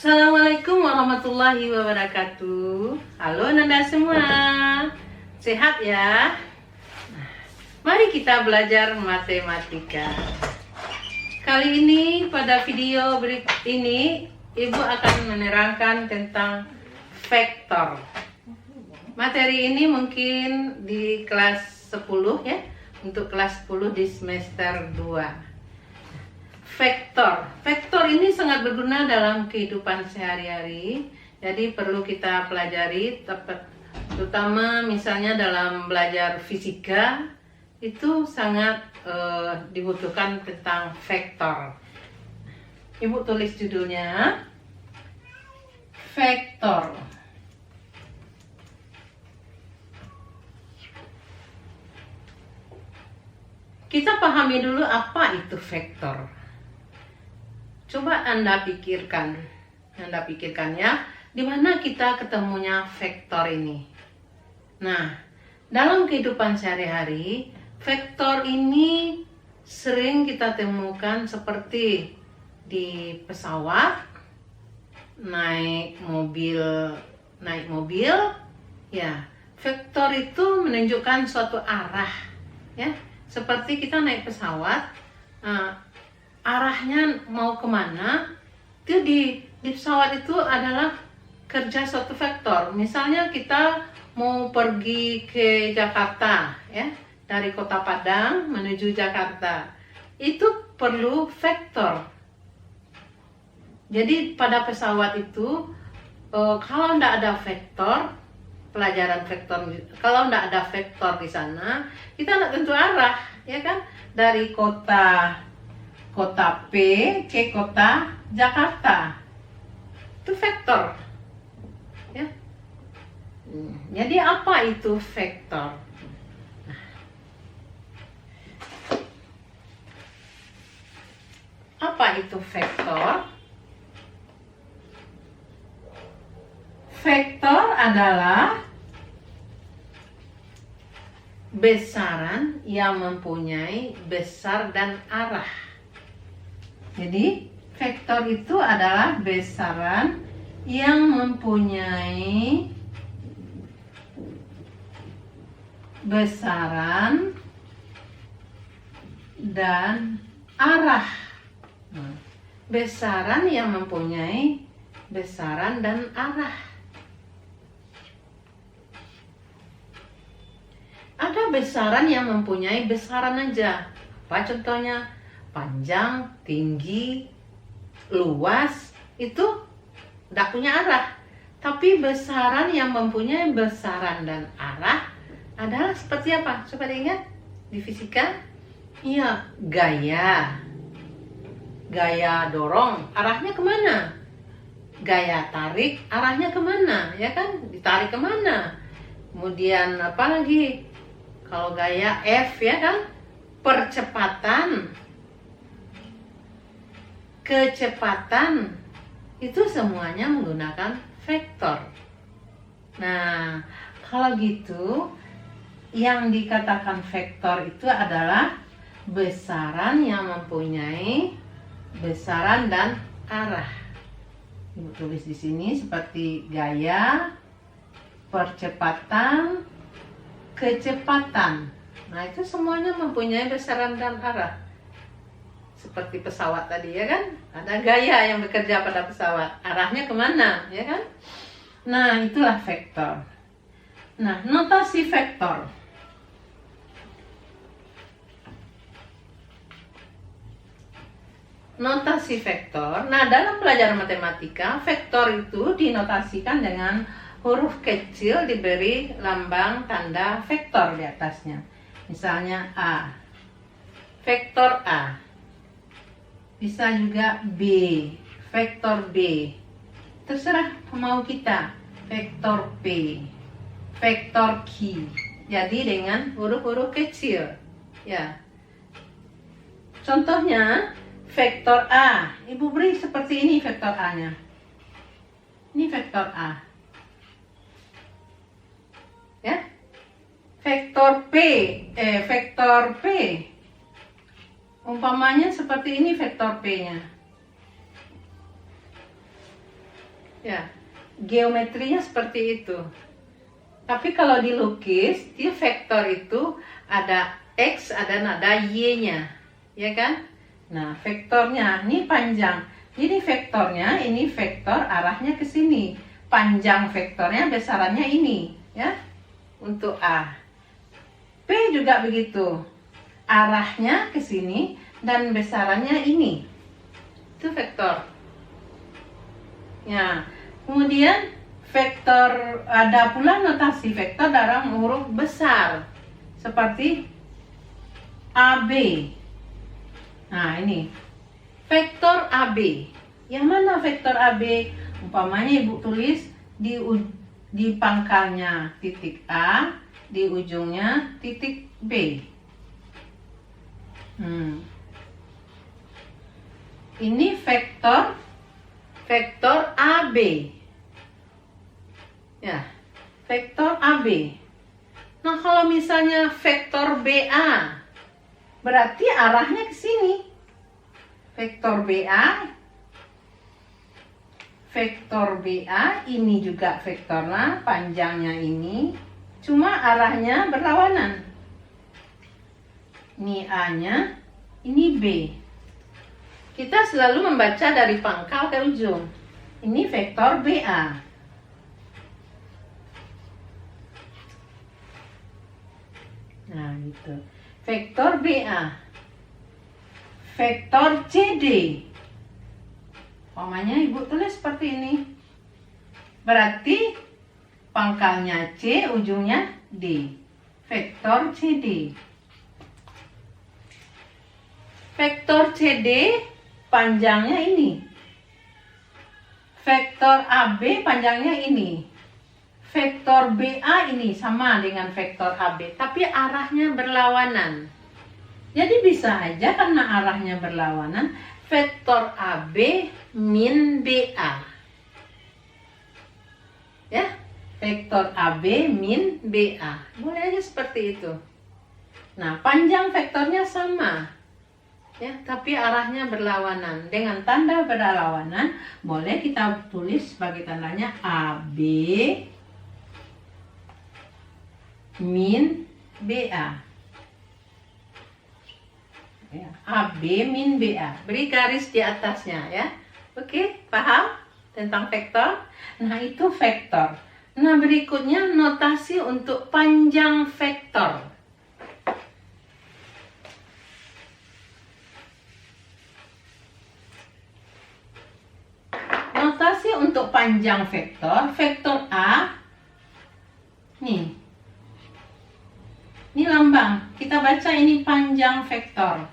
Assalamualaikum warahmatullahi wabarakatuh. Halo Nanda semua, sehat ya? Mari kita belajar matematika. Kali ini pada video berikut ini Ibu akan menerangkan tentang vektor. Materi ini mungkin di kelas 10 ya, untuk kelas 10 di semester 2. Vektor ini sangat berguna dalam kehidupan sehari-hari, jadi perlu kita pelajari, terutama misalnya dalam belajar fisika itu sangat dibutuhkan tentang vektor. Ibu tulis judulnya vektor. Kita pahami dulu apa itu vektor. Coba Anda pikirkan ya, di mana kita ketemunya vektor ini. Nah, dalam kehidupan sehari-hari, vektor ini sering kita temukan seperti di pesawat, naik mobil, ya. Vektor itu menunjukkan suatu arah, ya. Seperti kita naik pesawat, arahnya mau kemana, itu di pesawat itu adalah kerja suatu vektor. Misalnya kita mau pergi ke Jakarta, ya, dari Kota Padang menuju Jakarta, itu perlu vektor. Jadi pada pesawat itu, kalau tidak ada vektor, pelajaran vektor, kalau tidak ada vektor di sana, kita tidak tentu arah, ya kan, dari kota P ke kota Jakarta, itu vektor, ya. Jadi apa itu vektor? Apa itu vektor? Vektor adalah besaran yang mempunyai besar dan arah. Jadi, vektor itu adalah besaran yang mempunyai besaran dan arah. Besaran yang mempunyai besaran dan arah. Ada besaran yang mempunyai besaran aja. Apa contohnya? Panjang, tinggi, luas, itu tidak punya arah. Tapi besaran yang mempunyai besaran dan arah adalah seperti apa? Coba diingat di fisika. Iya, gaya dorong, arahnya kemana? Gaya tarik, arahnya kemana? Ya kan, ditarik kemana? Kemudian apa lagi? Kalau gaya F, ya kan, kecepatan, itu semuanya menggunakan vektor. Nah, kalau gitu, yang dikatakan vektor itu adalah besaran yang mempunyai besaran dan arah. Ibu tulis di sini seperti gaya, percepatan, kecepatan. Nah, itu semuanya mempunyai besaran dan arah. Seperti pesawat tadi, ya kan? Ada gaya yang bekerja pada pesawat. Arahnya kemana, ya kan? Nah, itulah vektor. Nah, notasi vektor. Notasi vektor. Nah, dalam pelajaran matematika, vektor itu dinotasikan dengan huruf kecil diberi lambang tanda vektor di atasnya. Misalnya A. Vektor A. Bisa juga B, vektor B. Terserah mau kita. Vektor P, vektor Q. Jadi dengan huruf-huruf kecil. Ya. Contohnya vektor A. Ibu beri seperti ini vektor A-nya. Ini vektor A. Ya. Vektor P. Umpamanya seperti ini vektor P-nya. Ya, geometrinya seperti itu. Tapi kalau dilukis, dia vektor itu ada X, ada Y-nya, ya kan? Nah, vektornya ini panjang. Jadi vektornya ini vektor arahnya ke sini. Panjang vektornya besarannya ini, ya. Untuk A. P juga begitu. Arahnya ke sini dan besarannya ini. Itu vektor. Ya. Kemudian vektor, ada pula notasi vektor dalam huruf besar seperti AB. Nah, ini vektor AB. Yang mana vektor AB? Umpamanya Ibu tulis di pangkalnya titik A, di ujungnya titik B. Ini vektor AB. Ya, vektor AB. Nah, kalau misalnya vektor BA, berarti arahnya ke sini. Vektor BA ini juga vektornya, panjangnya ini, cuma arahnya berlawanan. Ini A-nya, ini B. Kita selalu membaca dari pangkal ke ujung. Ini vektor BA. Nah, gitu. Vektor BA. Vektor CD. Umpamanya Ibu tulis seperti ini. Berarti pangkalnya C, ujungnya D. Vektor CD. Vektor CD panjangnya ini. Vektor AB panjangnya ini. Vektor BA ini sama dengan vektor AB, tapi arahnya berlawanan. Jadi bisa aja karena arahnya berlawanan, vektor AB min BA. Ya, vektor AB min BA. Boleh aja seperti itu. Nah, panjang vektornya sama. Ya, tapi arahnya berlawanan. Dengan tanda berlawanan, boleh kita tulis sebagai tandanya AB min BA. Ya, AB min BA. Beri garis di atasnya ya. Oke, paham tentang vektor? Nah, itu vektor. Nah, berikutnya notasi untuk panjang vektor. Notasi untuk panjang vektor, vektor A. Nih. Ini lambang. Kita baca ini panjang vektor.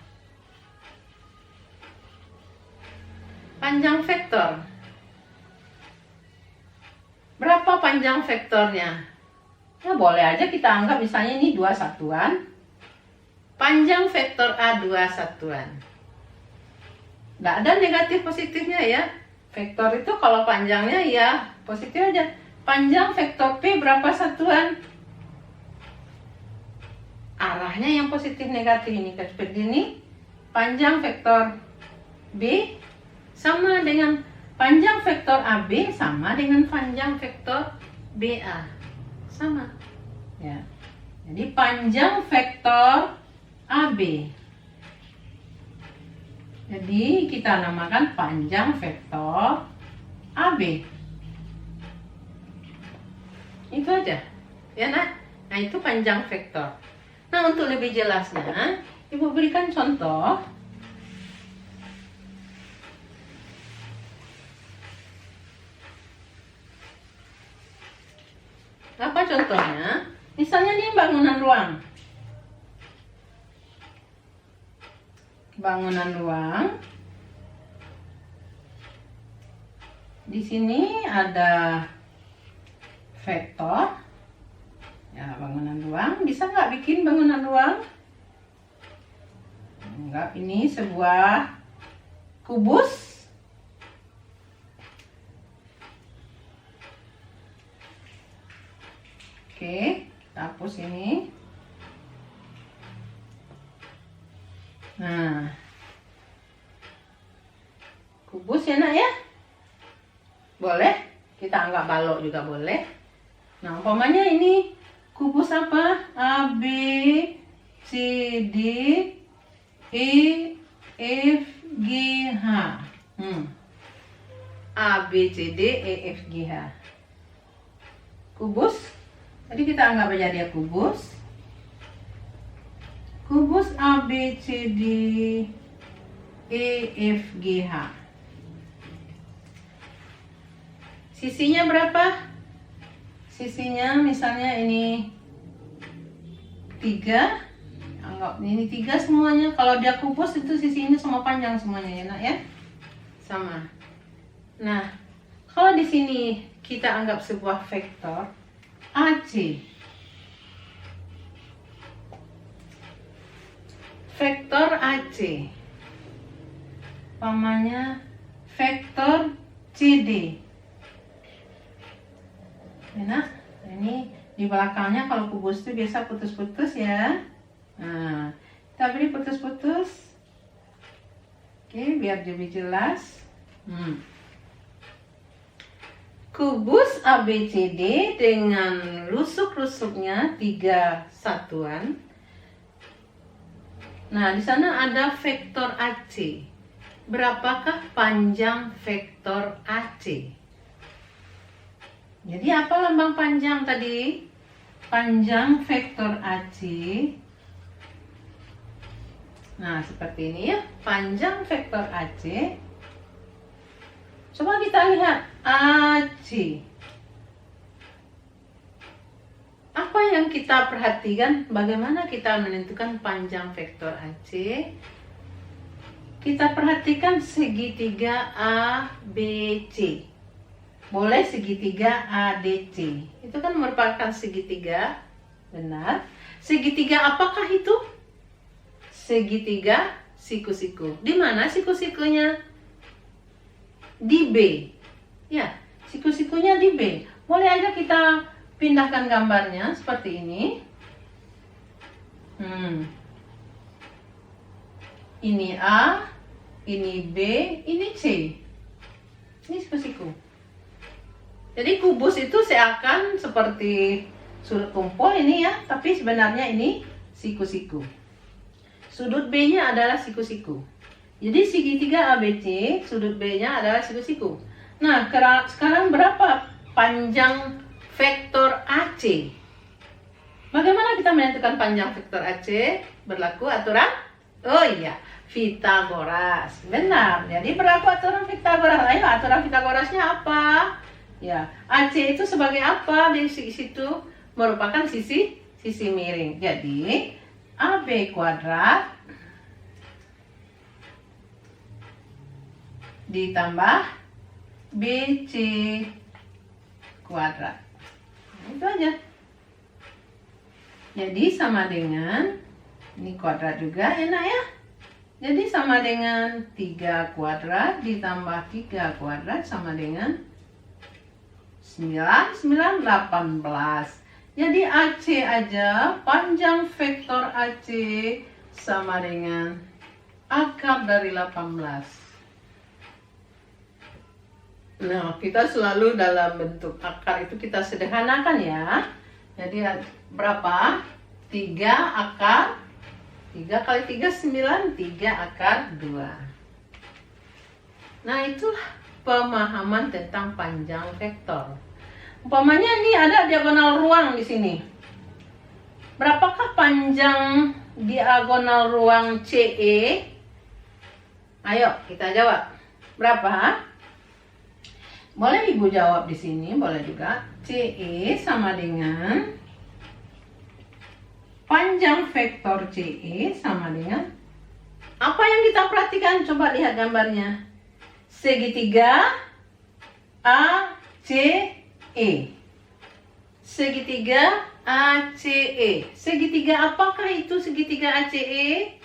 Panjang vektor. Berapa panjang vektornya? Ya boleh aja kita anggap misalnya ini 2 satuan. Panjang vektor A 2 satuan. Nggak ada negatif positifnya ya. Vektor itu kalau panjangnya ya positif aja. Panjang vektor P berapa satuan? Arahnya yang positif negatif ini seperti ini. Panjang vektor B sama dengan panjang vektor AB sama dengan panjang vektor BA. Sama. Ya. Jadi panjang vektor AB. Jadi kita namakan panjang vektor AB. Itu aja. Ya, nah itu panjang vektor. Nah, untuk lebih jelasnya, Ibu berikan contoh. Apa contohnya? Misalnya ini bangunan ruang. Bangunan ruang. Di sini ada vektor. Ya, bangunan ruang. Bisa nggak bikin bangunan ruang? Enggak, ini sebuah kubus. Oke, kita hapus ini. Nah, kubus ya nak ya? Boleh? kita anggap balok juga boleh. Nah, umpamanya ini kubus apa? A, B, C, D, E, F, G, H. A, B, C, D, E, F, G, H. Kubus. Jadi kita anggap aja dia kubus. Kubus A, B, C, D, E, F, G, H. Sisinya berapa? Sisinya misalnya ini 3. Anggap ini 3 semuanya. Kalau dia kubus itu sisinya semua panjang semuanya ya, Nak ya. Sama. Nah, kalau di sini kita anggap sebuah vektor AC. Vektor AC. Umpamanya vektor CD. Nah, ini di belakangnya kalau kubus itu biasa putus-putus ya. Nah, kita beri putus-putus. Oke, biar lebih jelas. Kubus ABCD dengan rusuk-rusuknya 3 satuan. Nah, di sana ada vektor AC. Berapakah panjang vektor AC? Jadi apa lambang panjang tadi? Panjang vektor AC. Nah, seperti ini ya, panjang vektor AC. Coba kita lihat AC. Apa yang kita perhatikan? Bagaimana kita menentukan panjang vektor AC? Kita perhatikan segitiga ABC. Boleh segitiga ADC. Itu kan merupakan segitiga. Benar. Segitiga apakah itu? Segitiga siku-siku. Di mana siku-sikunya? Di B. Ya, siku-sikunya di B. Boleh aja kita pindahkan gambarnya seperti ini. Ini A, ini B, ini C. Ini siku-siku. Jadi kubus itu seakan seperti sudut kumpul ini ya, tapi sebenarnya ini siku-siku. Sudut B-nya adalah siku-siku. Jadi segitiga ABC, sudut B-nya adalah siku-siku. Nah, sekarang berapa panjang vektor AC? Bagaimana kita menentukan panjang vektor AC? Berlaku aturan? Oh iya, Pitagoras. Benar. Jadi berlaku aturan Pitagoras. Ayo, aturan Pitagorasnya apa? Ya, AC itu sebagai apa? Di situ merupakan sisi miring. Jadi AB kuadrat ditambah BC kuadrat. Itu aja. Jadi sama dengan ini kuadrat juga enak ya. Jadi sama dengan 3 kuadrat ditambah 3 kuadrat sama dengan 9, 9, 18. Jadi AC aja, panjang vektor AC sama dengan akar dari 18. Nah, kita selalu dalam bentuk akar itu kita sederhanakan ya. Jadi berapa? 3 akar 3 kali 3 9, 3 akar 2. Nah, itulah pemahaman tentang panjang vektor. Umpamanya ini ada diagonal ruang di sini. Berapakah panjang diagonal ruang CE? Ayo kita jawab. Berapa? Boleh Ibu jawab di sini, boleh juga. CE sama dengan panjang vektor CE sama dengan apa yang kita perhatikan? Coba lihat gambarnya. Segitiga ACE. Segitiga ACE. Segitiga apakah itu segitiga ACE?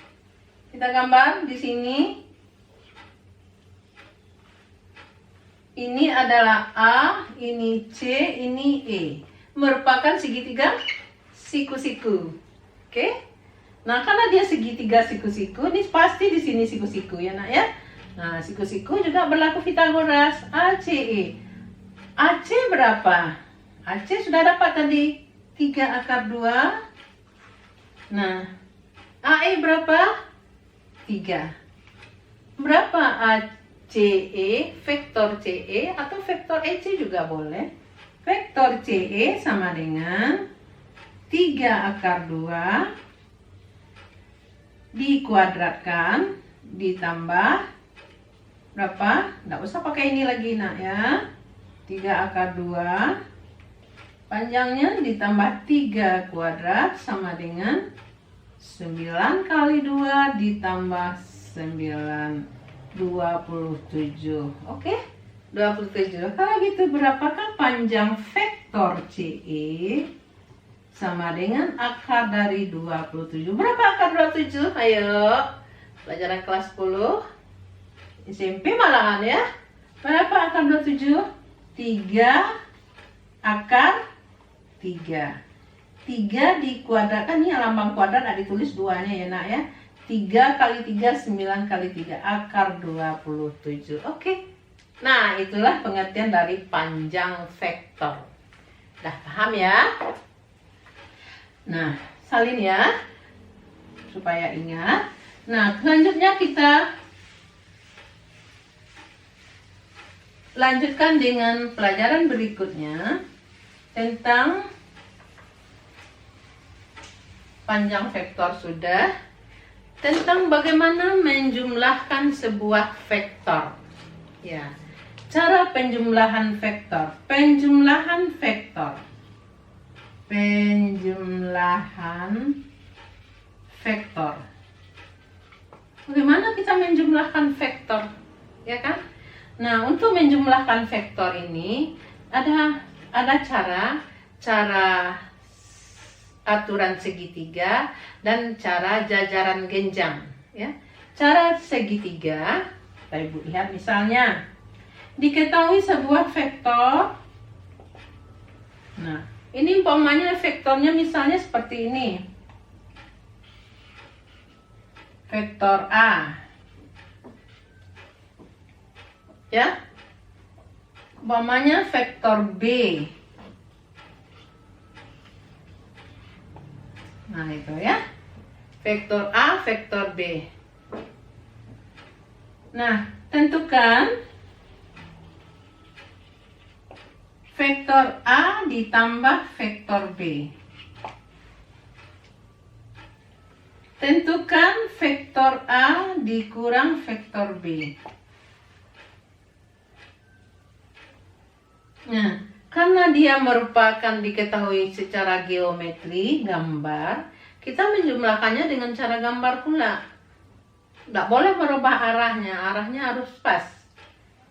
Kita gambar di sini. Ini adalah A, ini C, ini E. Merupakan segitiga siku-siku. Oke? Nah, karena dia segitiga siku-siku, ini pasti di sini siku-siku ya, Nak ya. Nah, siku-siku juga berlaku Pitagoras ACE. AC berapa? AC sudah dapat tadi 3 akar 2. Nah, AE berapa? 3. Berapa ACE? Vektor CE atau vektor EC juga boleh. Vektor CE sama dengan 3 akar 2 dikuadratkan ditambah berapa? Nggak usah pakai ini lagi nak ya. 3 akar 2 panjangnya ditambah 3 kuadrat sama dengan 9 kali 2 ditambah 9, 27. Oke? 27. Kalau gitu berapakah panjang vektor CE? Sama dengan akar dari 27. Berapa akar 27? Ayo. Pelajaran kelas 10. SMP malahan ya. Berapa akar 27? 3 akar 3. 3 dikuadratkan, ini lambang kuadrat ada ditulis 2-nya ya nak ya. 3 kali 3, 9 kali 3, akar 27. Oke. Nah, itulah pengertian dari panjang vektor. Dah paham ya? Nah, salin ya, supaya ingat. Nah, selanjutnya kita lanjutkan dengan pelajaran berikutnya tentang panjang vektor sudah, tentang bagaimana menjumlahkan sebuah vektor. Ya, cara penjumlahan vektor. Penjumlahan vektor. Bagaimana kita menjumlahkan vektor? Ya kan? Nah, untuk menjumlahkan vektor ini ada cara aturan segitiga dan cara jajaran genjang, ya. Cara segitiga, kita Ibu lihat misalnya diketahui sebuah vektor. Nah, ini umpamanya vektornya misalnya seperti ini. Vektor A. Ya. Umpamanya vektor B. Nah, itu ya. Vektor A, vektor B. Nah, tentukan vektor A ditambah vektor B. Tentukan vektor A dikurang vektor B. Nah, karena dia merupakan diketahui secara geometri, gambar, kita menjumlahkannya dengan cara gambar pula. Tidak boleh merubah arahnya harus pas.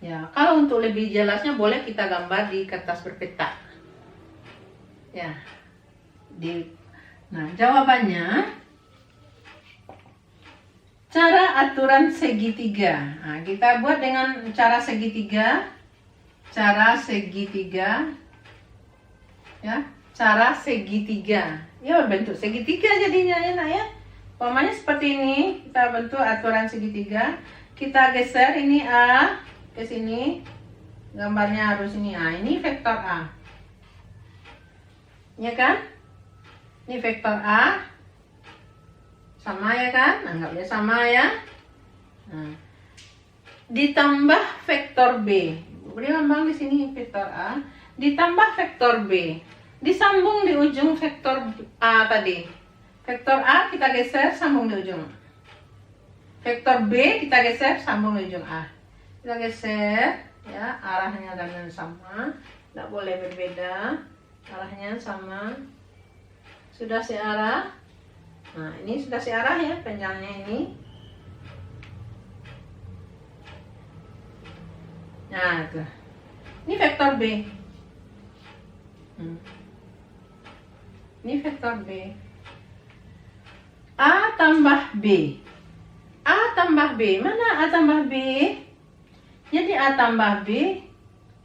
Ya, kalau untuk lebih jelasnya boleh kita gambar di kertas berpeta. Ya. Nah, jawabannya cara aturan segitiga. Nah, kita buat dengan cara segitiga. Cara segitiga. Ya, cara segitiga. Ya, bentuk segitiga jadinya ya, nak ya. Umpamanya seperti ini, kita bentuk aturan segitiga. Kita geser ini A ke sini, gambarnya harus ini A. Ini vektor A, ya kan? Ini vektor A, sama ya kan? Anggapnya sama ya. Nah, ditambah vektor B, beri lambang di sini vektor A, ditambah vektor B, disambung di ujung vektor A tadi. Vektor A kita geser, sambung di ujung. Vektor B kita geser, sambung di ujung A. Kita geser, ya, arahnya dengan sama, tidak boleh berbeda, arahnya sama, sudah searah. Nah, ini sudah searah ya, panjangnya ini. Nah, itu. Ini vektor B. Ini vektor B. A tambah B. A tambah B, mana A tambah B? Jadi A tambah B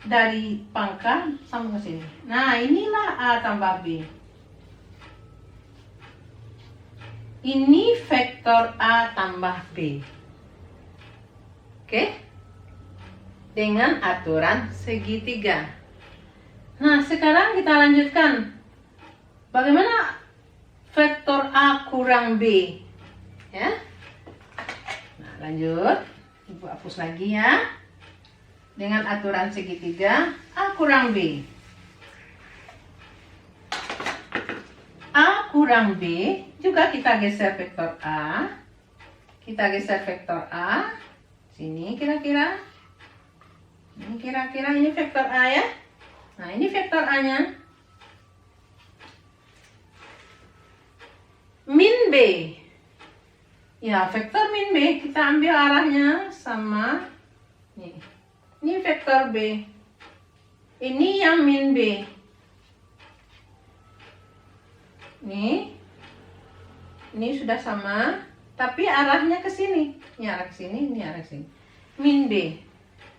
dari pangkal sambung ke sini. Nah, inilah A tambah B. Ini vektor A tambah B. Oke? Dengan aturan segitiga. Nah, sekarang kita lanjutkan. Bagaimana vektor A kurang B? Ya. Nah, lanjut. Ibu hapus lagi ya. Dengan aturan segitiga A kurang B. A kurang B juga kita geser vektor A. Kita geser vektor A. Sini kira-kira. Ini kira-kira ini vektor A ya. Nah, ini vektor A-nya. Min B. Ya, vektor min B kita ambil arahnya sama nih. Ini vektor B. Ini yang min B. Nih. Ini sudah sama, tapi arahnya ke sini. Ini arah ke sini, ini arah ke sini. Min B.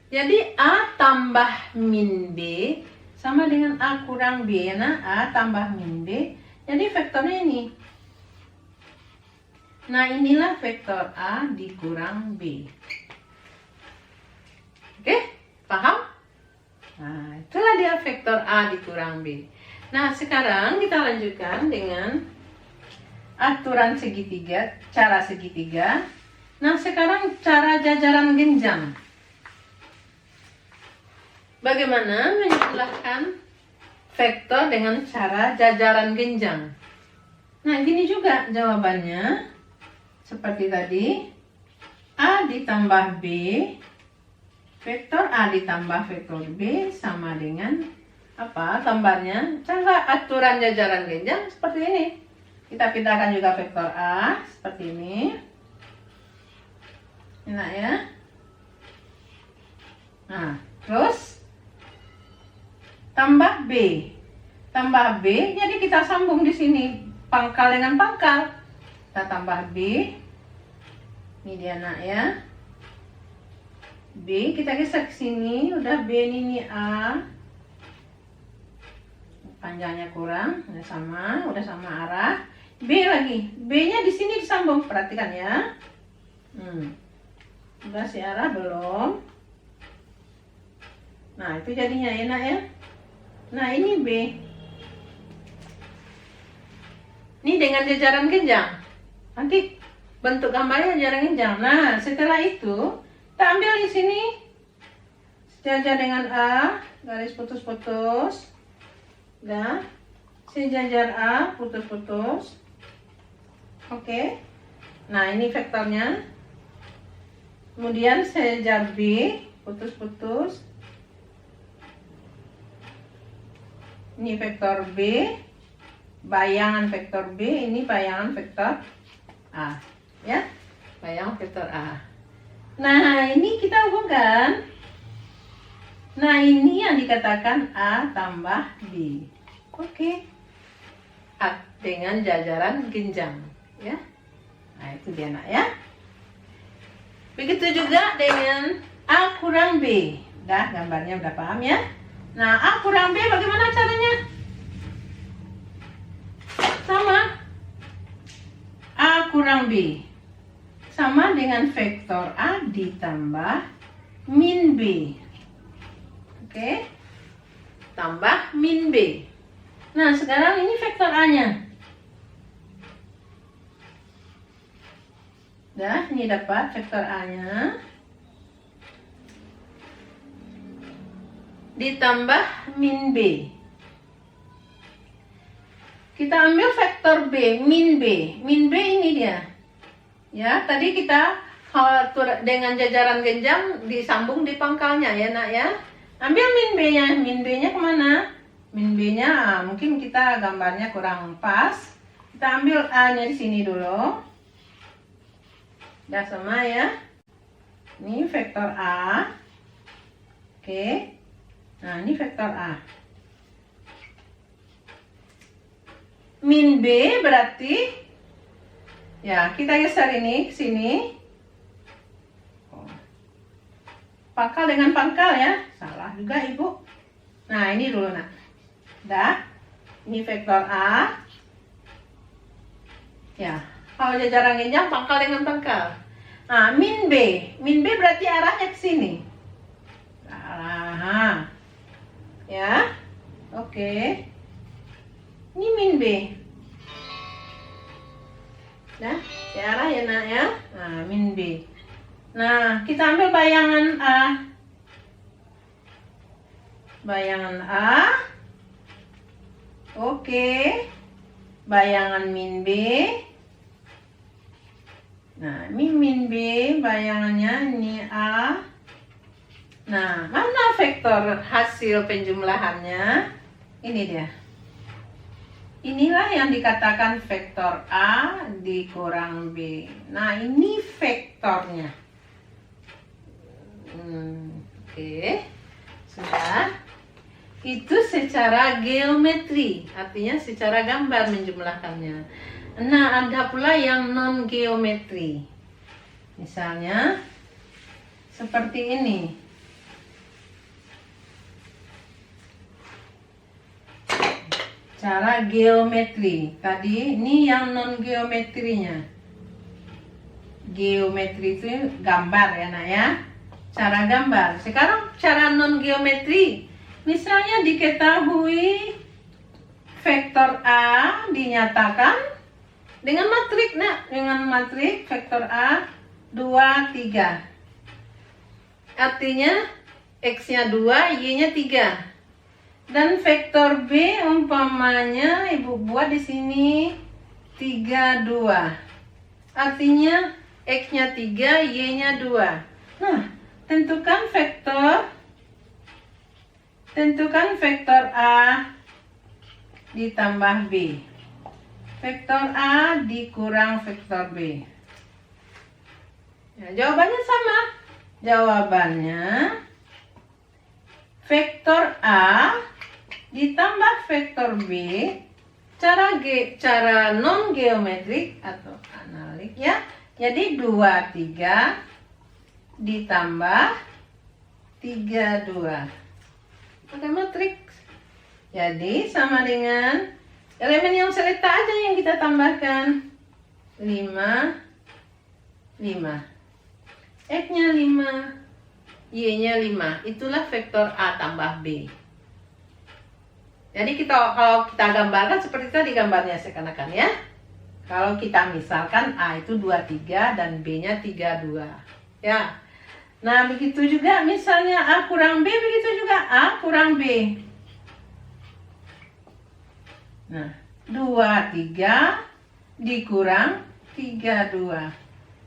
Jadi A tambah min B sama dengan A kurang B. Nah, A tambah min B. Jadi vektornya ini. Nah, inilah vektor A dikurang B. Oke, paham? Nah, itulah dia vektor A dikurang B. Nah, sekarang kita lanjutkan dengan aturan segitiga, cara segitiga. Nah, sekarang cara jajaran genjang. Bagaimana menyebutkan vektor dengan cara jajaran genjang? Nah, gini juga jawabannya. Seperti tadi, A ditambah B, vektor A ditambah vektor B sama dengan apa gambarnya? Cara aturan jajaran genjang seperti ini. Kita pindahkan juga vektor A seperti ini. Enak ya? Nah, terus tambah B. Tambah B, jadi kita sambung di sini pangkal dengan pangkal. Kita tambah B. Ini dia nak ya. B kita geser ke sini, udah B ini A. Panjangnya kurang, udah sama arah. B lagi. B-nya di sini disambung, perhatikan ya. Udah si arah belum? Nah, itu jadinya enak ya. Nah, ini B. Ini dengan jajaran genjang. Nanti bentuk gambarnya jajaran genjang. Nah, setelah itu kita ambil di sini sejajar dengan A, garis putus-putus. Nah, sejajar A, putus-putus. Oke. Nah, ini vektornya. Kemudian sejajar B, putus-putus. Ini vektor B, bayangan vektor B, ini bayangan vektor A, ya, bayangan vektor A. Nah, ini kita hubungkan. Nah, ini yang dikatakan A tambah B. Oke. A dengan jajaran genjang, ya. Nah, itu dia nak ya. Begitu juga dengan A kurang B. Udah, gambarnya udah paham ya. Nah, A kurang B bagaimana caranya? Sama. A kurang B. Sama dengan vektor A ditambah min B. Oke. Tambah min B. Nah, sekarang ini vektor A-nya. Dah, ini dapat vektor A-nya. Ditambah min B. Kita ambil vektor B, min B. Min B ini dia. Ya, tadi kita dengan jajaran genjang disambung di pangkalnya ya nak ya. Ambil min B-nya. Min B-nya kemana? Min B-nya mungkin kita gambarnya kurang pas. Kita ambil A-nya di sini dulu. Udah sama ya. Ini vektor A. Oke. Nah, ini vektor A. Min B berarti ya, kita geser ini ke sini. Pangkal dengan pangkal ya. Salah juga Ibu. Nah, ini dulu nak. Dah. Ini vektor A. Ya, kalau jajaran genjang pangkal dengan pangkal. Nah, min B. Min B berarti arahnya ke sini. Ya. Oke. Ini min B. Nah, searah ya nak ya. Nah, min B. Nah, kita ambil bayangan A. Bayangan A. Oke. Bayangan min B. Nah, ini min B, bayangannya ini A. Nah, mana vektor hasil penjumlahannya? Ini dia. Inilah yang dikatakan vektor A dikurang B. Nah, ini vektornya. Oke. Sudah. Itu secara geometri, artinya secara gambar menjumlahkannya. Nah, ada pula yang non geometri. Misalnya seperti ini. Cara geometri. Tadi ini yang non geometrinya. Geometri itu gambar ya nak ya. Cara gambar. Sekarang cara non geometri. Misalnya diketahui vektor A dinyatakan dengan matrik nak. Dengan matrik vektor A 2, 3. Artinya X-nya 2, Y-nya 3. Dan vektor B umpamanya ibu buat di sini 3, 2. Artinya X-nya 3, Y-nya 2. Nah, tentukan vektor A ditambah B. Vektor A dikurang vektor B. Ya, jawabannya sama. Jawabannya vektor A ditambah vektor B cara non geometrik atau analik ya. Jadi 2, 3 ditambah 3, 2. Pakai matriks. Jadi sama dengan elemen yang seleta aja yang kita tambahkan. 5, 5. X-nya 5. Y-nya 5. Itulah vektor A tambah B. Jadi kalau kita gambarkan seperti tadi gambarnya seakan-akan ya. Kalau kita misalkan A itu 2, 3 dan B-nya 3, 2. Ya. Nah, begitu juga misalnya A kurang B, begitu juga A kurang B. Nah, 2, 3 dikurang 3, 2.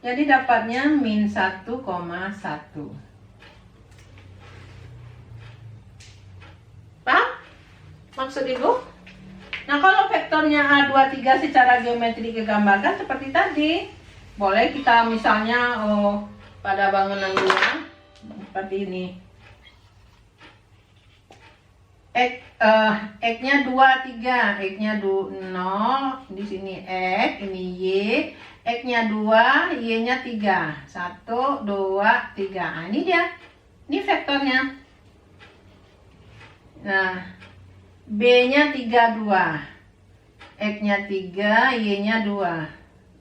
Jadi dapatnya min 1,1. Paham maksud ibu? Nah, kalau vektornya A2, 3 secara geometri digambarkan seperti tadi. Boleh kita misalnya pada bangunan rumah seperti ini. X-nya 2, 3. X-nya 0, di sini X, ini Y. X-nya 2, Y-nya 3. 1, 2, 3. Nah, ini dia. Ini vektornya. Nah, B-nya 3, 2. X-nya 3, Y-nya 2.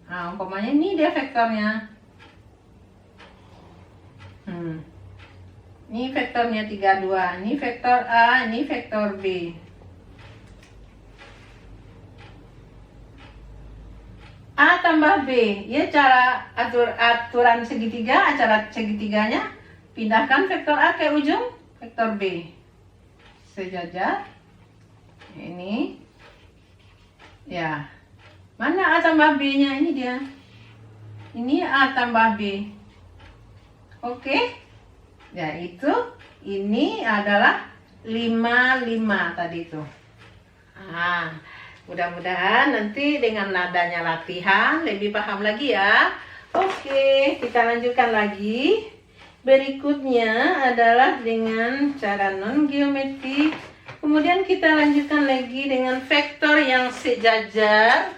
Nah, umpamanya ini dia vektornya. Ini vektornya 3, 2. Ini vektor A, ini vektor B. A tambah B. Ya, cara aturan segitiga, acara segitiganya. Pindahkan vektor A ke ujung vektor B. Sejajar. Ini. Ya. Mana A tambah B-nya? Ini dia. Ini A tambah B. Oke. Ya, itu. Ini adalah 5, 5 tadi itu. Nah, mudah-mudahan nanti dengan nadanya latihan lebih paham lagi ya. Oke, kita lanjutkan lagi. Berikutnya adalah dengan cara non geometrik. Kemudian kita lanjutkan lagi dengan vektor yang sejajar.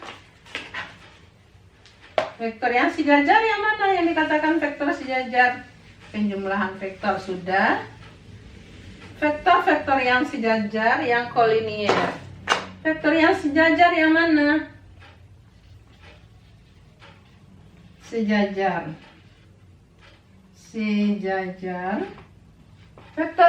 Vektor yang sejajar yang mana yang dikatakan vektor sejajar? Penjumlahan vektor sudah. Vektor-vektor yang sejajar yang kolinier. Vektor yang sejajar yang mana? Sejajar. Vektor